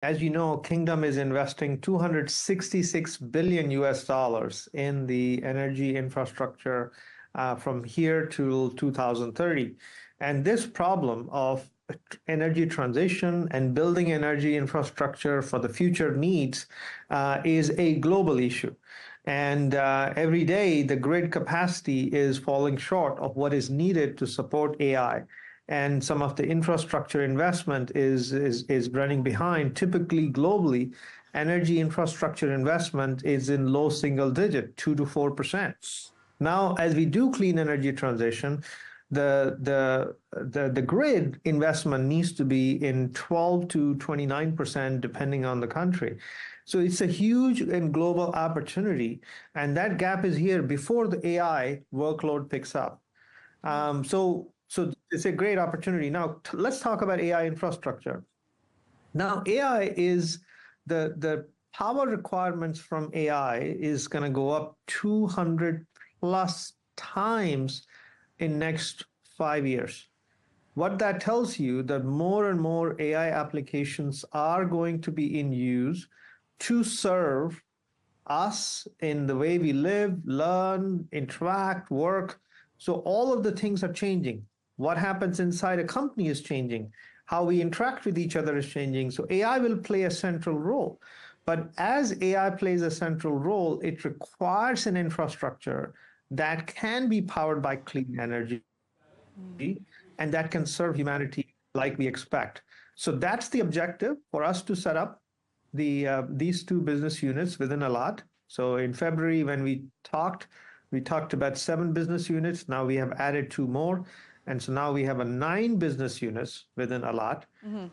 As you know, Kingdom is investing 266 billion US dollars in the energy infrastructure from here to 2030. And this problem of energy transition and building energy infrastructure for the future needs is a global issue. And every day, the grid capacity is falling short of what is needed to support AI, and some of the infrastructure investment is running behind. Typically, globally, energy infrastructure investment is in low single digit, 2 to 4%. Now, as we do clean energy transition, the grid investment needs to be in 12 to 29%, depending on the country. So it's a huge and global opportunity, and that gap is here before the AI workload picks up. So it's a great opportunity. Now, let's talk about AI infrastructure. Now, AI is the power requirements from AI is going to go up 200 plus times in next 5 years. What that tells you that more and more AI applications are going to be in use to serve us in the way we live, learn, interact, work. So all of the things are changing. What happens inside a company is changing. How we interact with each other is changing. So AI will play a central role. But as AI plays a central role, it requires an infrastructure that can be powered by clean energy and that can serve humanity like we expect. So that's the objective for us to set up these two business units within Alat. So in February, when we talked about 7 business units. Now we have added 2 more. And so now we have 9 business units within Alat.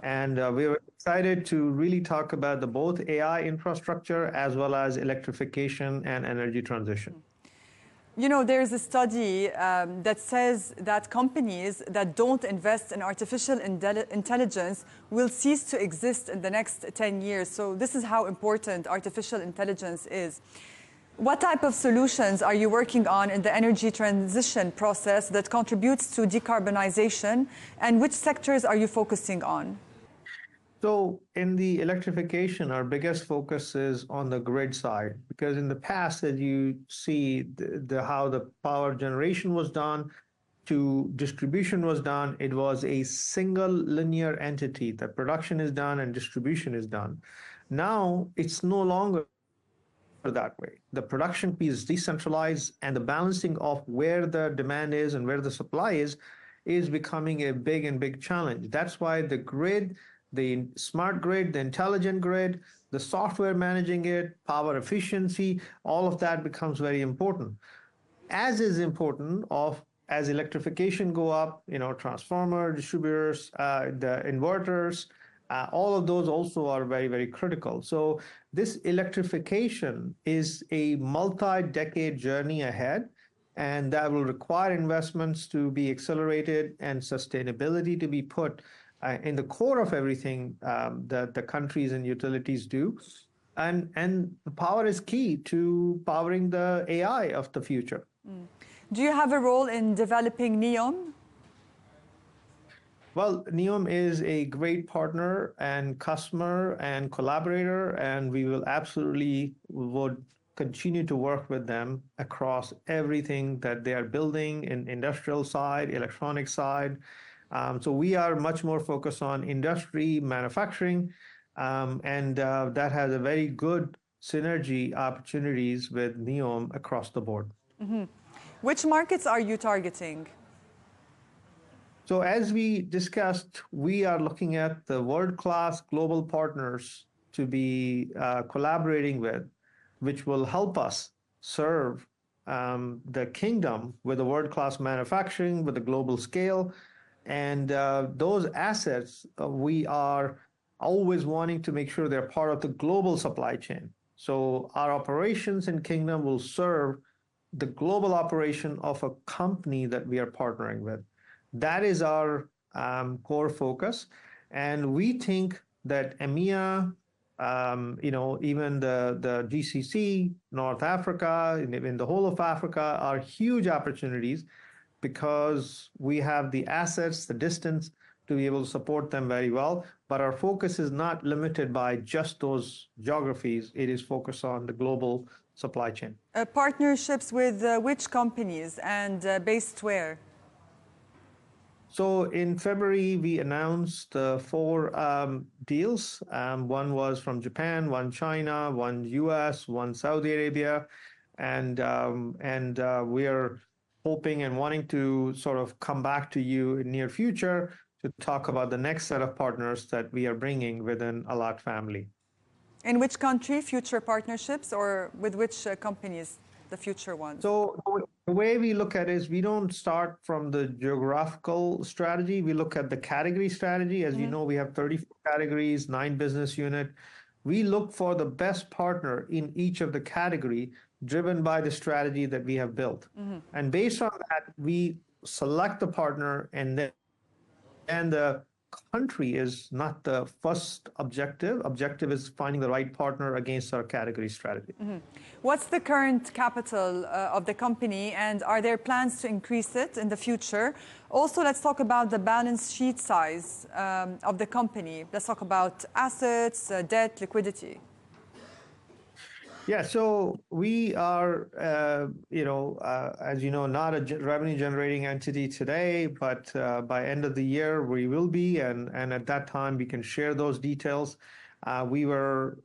And we were excited to really talk about the both AI infrastructure as well as electrification and energy transition. You know, there's a study that says that companies that don't invest in artificial intelligence will cease to exist in the next 10 years. So this is how important artificial intelligence is. What type of solutions are you working on in the energy transition process that contributes to decarbonization, and which sectors are you focusing on? So in the electrification, our biggest focus is on the grid side, because in the past, as you see how the power generation was done to distribution was done, it was a single linear entity. The production is done and distribution is done. Now it's no longer that way. The production piece is decentralized, and the balancing of where the demand is and where the supply is becoming a big challenge. That's why the grid, the smart grid, the intelligent grid, the software managing it, power efficiency, all of that becomes very important. As is important as electrification go up, transformer, distributors, the inverters, all of those also are very critical. So this electrification is a multi-decade journey ahead, and that will require investments to be accelerated and sustainability to be put in the core of everything that the countries and utilities do. And the power is key to powering the AI of the future. Do you have a role in developing Neom? Well, Neom is a great partner and customer and collaborator, and we will absolutely would continue to work with them across everything that they are building in industrial side, electronic side. So we are much more focused on industry, manufacturing, and that has a very good synergy opportunities with Neom across the board. Which markets are you targeting? So as we discussed, we are looking at the world-class global partners to be collaborating with, which will help us serve the kingdom with a world-class manufacturing, with a global scale. And those assets, we are always wanting to make sure they're part of the global supply chain. So our operations in kingdom will serve the global operation of a company that we are partnering with. That is our core focus. And we think that EMEA, even the GCC, North Africa, in the whole of Africa are huge opportunities because we have the assets, the distance to be able to support them very well. But our focus is not limited by just those geographies. It is focused on the global supply chain. Partnerships with which companies and based where? So in February, we announced four deals. One was from Japan, one China, one US, one Saudi Arabia, and we are hoping and wanting to sort of come back to you in near future to talk about the next set of partners that we are bringing within Alat family. In which country, future partnerships, or with which companies, the future ones? So the way we look at it is we don't start from the geographical strategy. We look at the category strategy. As you know, we have 34 categories, 9 business unit. We look for the best partner in each of the category driven by the strategy that we have built. And based on that, we select the partner, and the country is not the first objective. Objective is finding the right partner against our category strategy. What's the current capital of the company, and are there plans to increase it in the future? Also, let's talk about the balance sheet size of the company. Let's talk about assets, debt, liquidity. Yeah, so we are, as you know, not a revenue-generating entity today, but by end of the year we will be, and at that time we can share those details. We were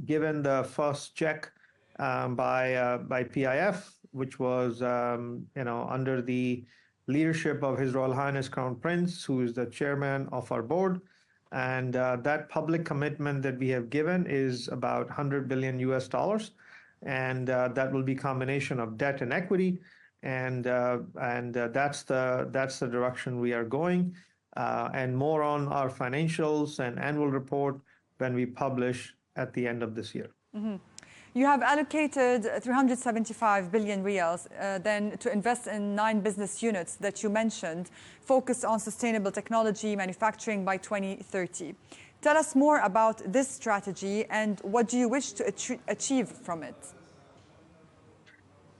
given the first check by PIF, which was, under the leadership of His Royal Highness Crown Prince, who is the chairman of our board. And that public commitment that we have given is about $100 billion US, and that will be a combination of debt and equity, and that's the direction we are going. And more on our financials and annual report when we publish at the end of this year. You have allocated 375 billion riyals then to invest in 9 business units that you mentioned, focused on sustainable technology manufacturing by 2030. Tell us more about this strategy and what do you wish to achieve from it?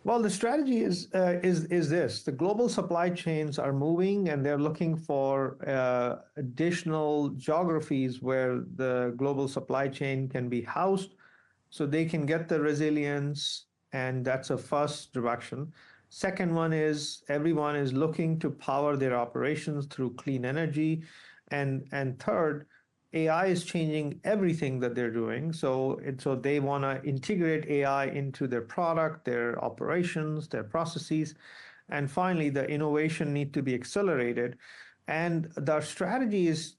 Well, the strategy is this. The global supply chains are moving, and they're looking for additional geographies where the global supply chain can be housed, so they can get the resilience, and that's a first direction. Second one is everyone is looking to power their operations through clean energy. And third, AI is changing everything that they're doing. So they want to integrate AI into their product, their operations, their processes. And finally, the innovation need to be accelerated. And the strategy is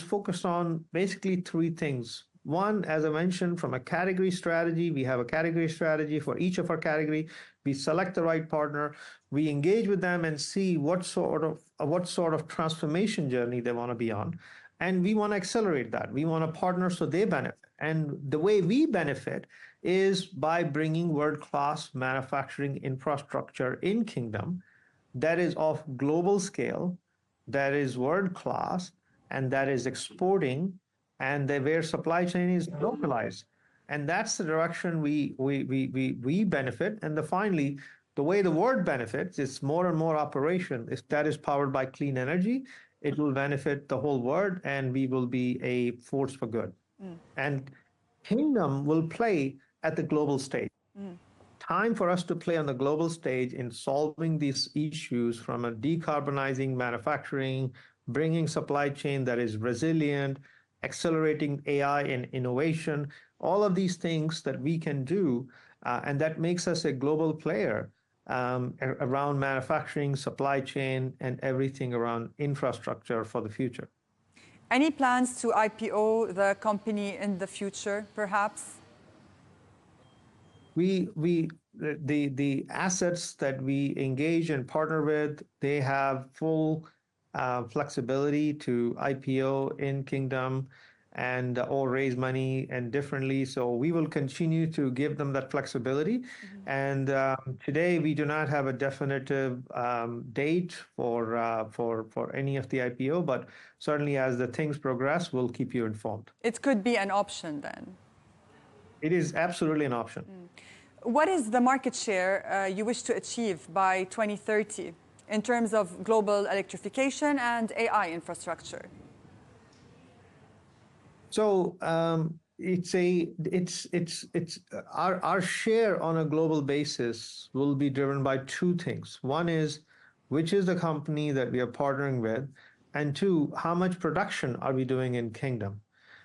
focused on basically 3 things. One, as I mentioned, from a category strategy, we have a category strategy for each of our category. We select the right partner, we engage with them and see what sort of transformation journey they want to be on. And we want to accelerate that. We want to partner so they benefit. And the way we benefit is by bringing world-class manufacturing infrastructure in Kingdom that is of global scale, that is world-class, and that is exporting, and where supply chain is localized. And that's the direction we benefit. And finally, the way the world benefits is more and more operation. If that is powered by clean energy, it will benefit the whole world, and we will be a force for good. And Kingdom will play at the global stage. Time for us to play on the global stage in solving these issues from a decarbonizing manufacturing, bringing supply chain that is resilient, accelerating AI and innovation, all of these things that we can do, and that makes us a global player around manufacturing, supply chain, and everything around infrastructure for the future. Any plans to IPO the company in the future, perhaps? The assets that we engage and partner with, they have full flexibility to IPO in Kingdom and or raise money and differently. So we will continue to give them that flexibility. And today we do not have a definitive date for any of the IPO, but certainly as the things progress, we'll keep you informed. It could be an option then. It is absolutely an option. What is the market share you wish to achieve by 2030 in terms of global electrification and AI infrastructure? So our share on a global basis will be driven by two things. One is which is the company that we are partnering with, and two, how much production are we doing in Kingdom?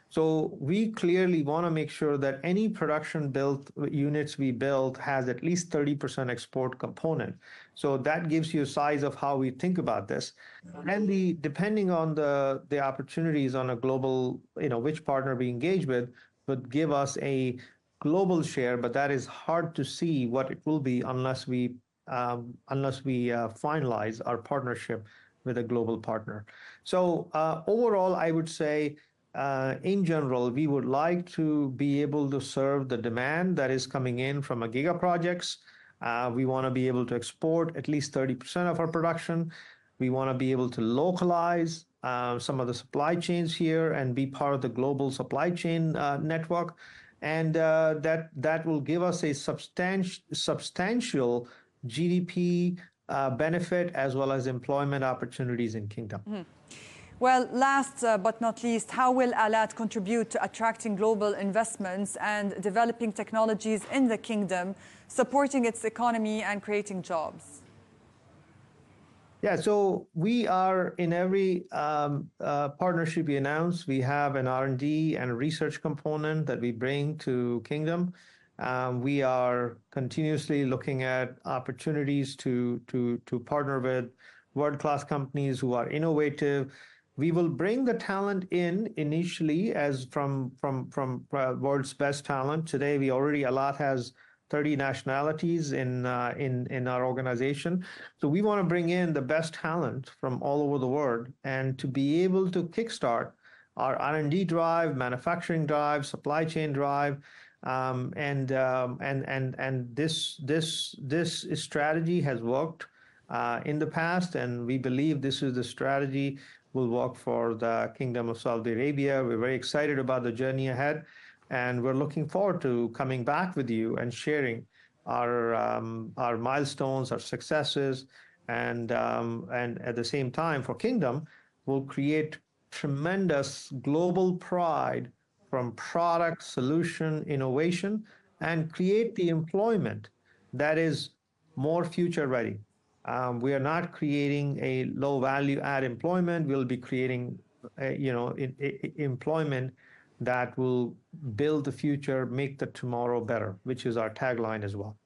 So we clearly want to make sure that any production built units we build has at least 30% export component. So that gives you a size of how we think about this. And depending on the opportunities on a global, which partner we engage with, would give us a global share, but that is hard to see what it will be unless we finalize our partnership with a global partner. So overall, I would say, in general, we would like to be able to serve the demand that is coming in from a giga projects. We want to be able to export at least 30% of our production. We want to be able to localize some of the supply chains here and be part of the global supply chain network. And that will give us a substantial GDP benefit as well as employment opportunities in Kingdom. Mm-hmm. Well, last but not least, how will Alat contribute to attracting global investments and developing technologies in the Kingdom, supporting its economy and creating jobs? Yeah, so we are in every partnership we announce, we have an R&D and a research component that we bring to Kingdom. We are continuously looking at opportunities to partner with world-class companies who are innovative. We will bring the talent in initially as from world's best talent. Today, Alat has 30 nationalities in our organization. So we want to bring in the best talent from all over the world and to be able to kickstart our R&D drive, manufacturing drive, supply chain drive, and this strategy has worked in the past, and we believe this is the strategy will work for the Kingdom of Saudi Arabia. We're very excited about the journey ahead, and we're looking forward to coming back with you and sharing our milestones, our successes, and at the same time for Kingdom, we'll create tremendous global pride from product, solution, innovation, and create the employment that is more future ready. We are not creating a low value add employment. We'll be creating, employment that will build the future, make the tomorrow better, which is our tagline as well.